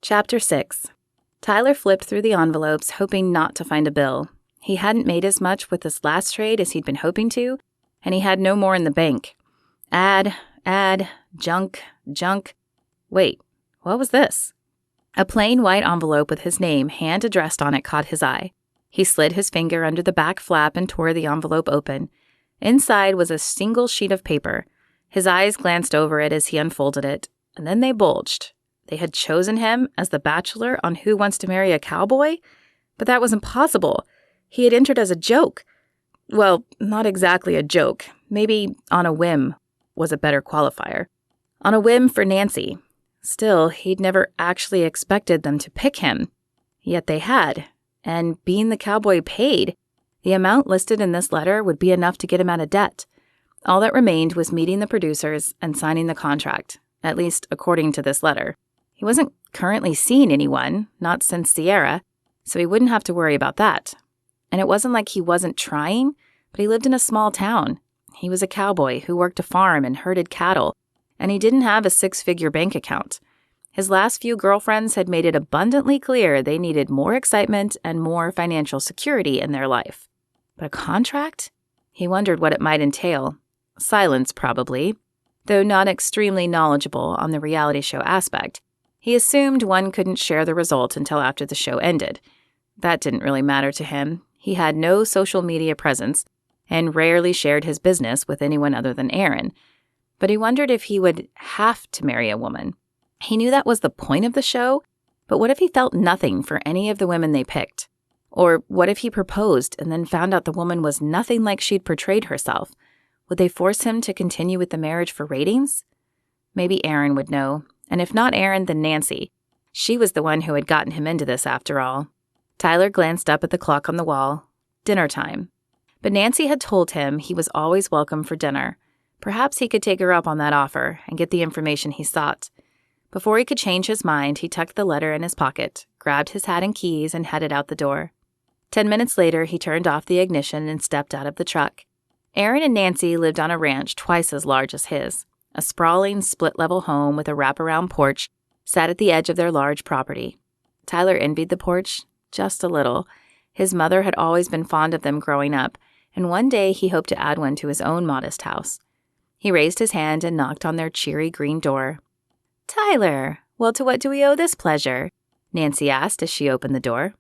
Chapter 6. Tyler flipped through the envelopes, hoping not to find a bill. He hadn't made as much with this last trade as he'd been hoping to, and he had no more in the bank. Ad, junk. Wait, what was this? A plain white envelope with his name hand-addressed on it caught his eye. He slid his finger under the back flap and tore the envelope open. Inside was a single sheet of paper. His eyes glanced over it as he unfolded it, and then they bulged. They had chosen him as the bachelor on Who Wants to Marry a Cowboy? But that was impossible. He had entered as a joke. Well, not exactly a joke. Maybe on a whim was a better qualifier. On a whim for Nancy. Still, he'd never actually expected them to pick him. Yet they had. And being the cowboy paid, the amount listed in this letter would be enough to get him out of debt. All that remained was meeting the producers and signing the contract, at least according to this letter. He wasn't currently seeing anyone, not since Sierra, so he wouldn't have to worry about that. And it wasn't like he wasn't trying, but he lived in a small town. He was a cowboy who worked a farm and herded cattle, and he didn't have a 6-figure bank account. His last few girlfriends had made it abundantly clear they needed more excitement and more financial security in their life. But a contract? He wondered what it might entail. Silence, probably. Though not extremely knowledgeable on the reality show aspect, he assumed one couldn't share the result until after the show ended. That didn't really matter to him. He had no social media presence and rarely shared his business with anyone other than Aaron. But he wondered if he would have to marry a woman. He knew that was the point of the show, but what if he felt nothing for any of the women they picked? Or what if he proposed and then found out the woman was nothing like she'd portrayed herself? Would they force him to continue with the marriage for ratings? Maybe Aaron would know. And if not Aaron, then Nancy. She was the one who had gotten him into this after all. Tyler glanced up at the clock on the wall. Dinner time. But Nancy had told him he was always welcome for dinner. Perhaps he could take her up on that offer and get the information he sought. Before he could change his mind, he tucked the letter in his pocket, grabbed his hat and keys, and headed out the door. 10 minutes later, he turned off the ignition and stepped out of the truck. Aaron and Nancy lived on a ranch twice as large as his. A sprawling, split-level home with a wraparound porch sat at the edge of their large property. Tyler envied the porch, just a little. His mother had always been fond of them growing up, and one day he hoped to add one to his own modest house. He raised his hand and knocked on their cheery green door. "Tyler, well, to what do we owe this pleasure?" Nancy asked as she opened the door.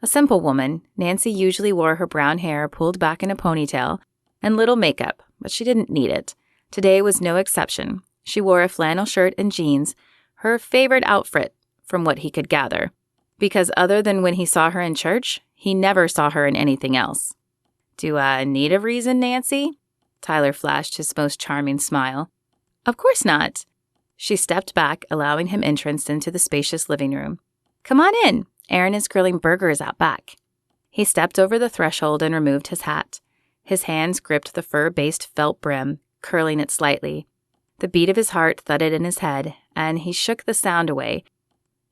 A simple woman, Nancy usually wore her brown hair pulled back in a ponytail and little makeup, but she didn't need it. Today was no exception. She wore a flannel shirt and jeans, her favorite outfit from what he could gather, because other than when he saw her in church, he never saw her in anything else. "Do I need a reason, Nancy?" Tyler flashed his most charming smile. "Of course not." She stepped back, allowing him entrance into the spacious living room. "Come on in. Aaron is grilling burgers out back." He stepped over the threshold and removed his hat. His hands gripped the fur-based felt brim, curling it slightly. The beat of his heart thudded in his head, and he shook the sound away.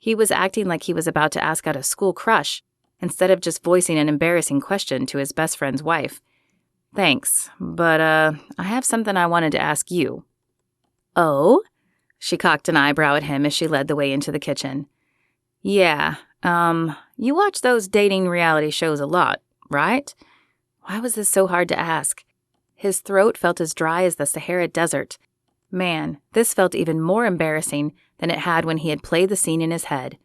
He was acting like he was about to ask out a school crush, instead of just voicing an embarrassing question to his best friend's wife. "Thanks, but I have something I wanted to ask you." "Oh?" She cocked an eyebrow at him as she led the way into the kitchen. "Yeah, you watch those dating reality shows a lot, right?" Why was this so hard to ask? His throat felt as dry as the Sahara Desert. Man, this felt even more embarrassing than it had when he had played the scene in his head.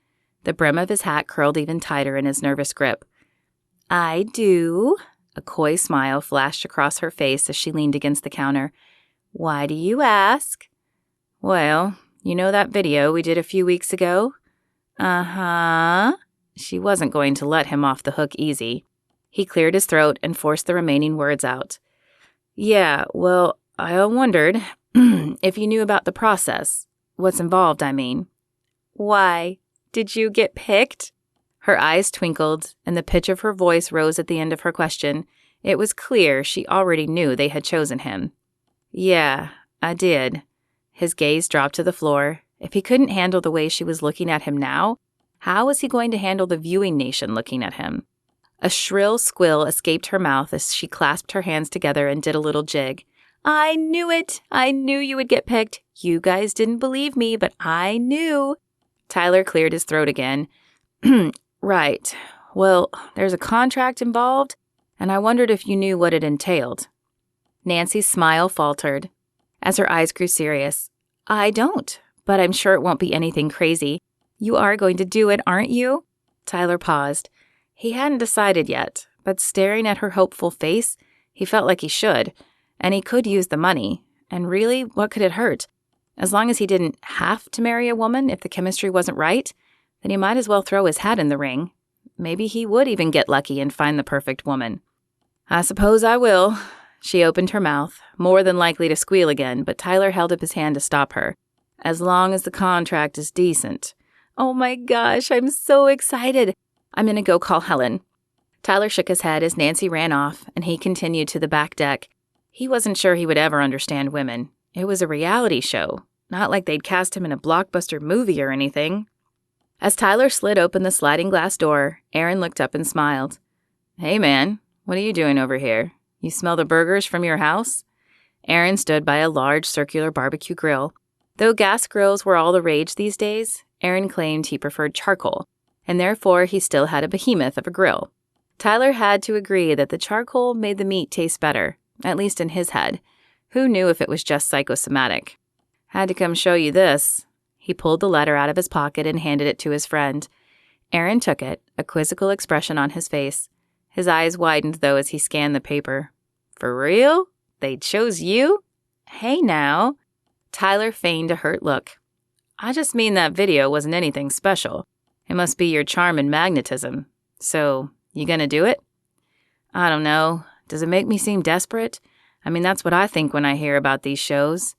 The brim of his hat curled even tighter in his nervous grip. "I do." A coy smile flashed across her face as she leaned against the counter. "Why do you ask?" "Well, you know that video we did a few weeks ago?" "Uh-huh." She wasn't going to let him off the hook easy. He cleared his throat and forced the remaining words out. "Yeah, well, I wondered if you knew about the process. What's involved, I mean." "Why? Did you get picked?" Her eyes twinkled, and the pitch of her voice rose at the end of her question. It was clear she already knew they had chosen him. "Yeah, I did." His gaze dropped to the floor. If he couldn't handle the way she was looking at him now, how was he going to handle the viewing nation looking at him? A shrill squill escaped her mouth as she clasped her hands together and did a little jig. "I knew it! I knew you would get picked. You guys didn't believe me, but I knew." Tyler cleared his throat again. Right. Well, there's a contract involved, and I wondered if you knew what it entailed. Nancy's smile faltered as her eyes grew serious. I don't, but I'm sure it won't be anything crazy. You are going to do it, aren't you? Tyler paused. He hadn't decided yet, but staring at her hopeful face, he felt like he should, and he could use the money. And really, what could it hurt? As long as he didn't have to marry a woman if the chemistry wasn't right, then he might as well throw his hat in the ring. Maybe he would even get lucky and find the perfect woman. I suppose I will. She opened her mouth, more than likely to squeal again, but Tyler held up his hand to stop her. As long as the contract is decent. Oh my gosh, I'm so excited. I'm going to go call Helen. Tyler shook his head as Nancy ran off, and he continued to the back deck. He wasn't sure he would ever understand women. It was a reality show, not like they'd cast him in a blockbuster movie or anything. As Tyler slid open the sliding glass door, Aaron looked up and smiled. Hey man, what are you doing over here? You smell the burgers from your house? Aaron stood by a large circular barbecue grill. Though gas grills were all the rage these days, Aaron claimed he preferred charcoal, and therefore he still had a behemoth of a grill. Tyler had to agree that the charcoal made the meat taste better, at least in his head. Who knew if it was just psychosomatic? Had to come show you this. He pulled the letter out of his pocket and handed it to his friend. Aaron took it, a quizzical expression on his face. His eyes widened, though, as he scanned the paper. For real? They chose you? Hey, now. Tyler feigned a hurt look. I just mean that video wasn't anything special. It must be your charm and magnetism. So, you gonna do it? I don't know. Does it make me seem desperate? I mean, that's what I think when I hear about these shows.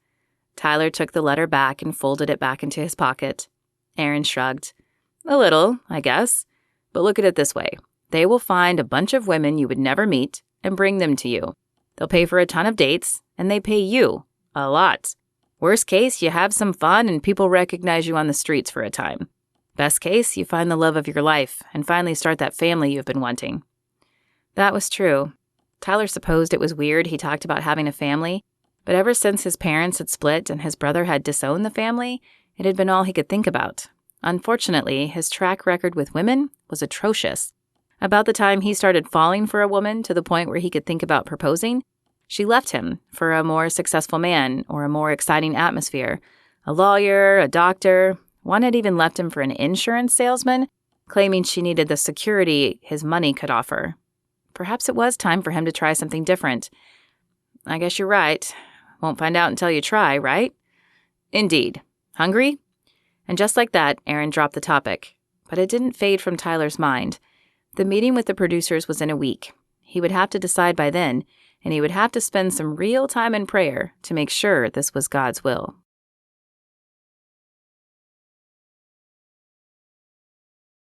Tyler took the letter back and folded it back into his pocket. Aaron shrugged. A little, I guess. But look at it this way. They will find a bunch of women you would never meet and bring them to you. They'll pay for a ton of dates, and they pay you a lot. Worst case, you have some fun and people recognize you on the streets for a time. Best case, you find the love of your life and finally start that family you've been wanting. That was true. Tyler supposed it was weird he talked about having a family, but ever since his parents had split and his brother had disowned the family, it had been all he could think about. Unfortunately, his track record with women was atrocious. About the time he started falling for a woman to the point where he could think about proposing, she left him for a more successful man or a more exciting atmosphere. A lawyer, a doctor. One had even left him for an insurance salesman, claiming she needed the security his money could offer. Perhaps it was time for him to try something different. I guess you're right. Won't find out until you try, right? Indeed. Hungry? And just like that, Aaron dropped the topic. But it didn't fade from Tyler's mind. The meeting with the producers was in a week. He would have to decide by then, and he would have to spend some real time in prayer to make sure this was God's will.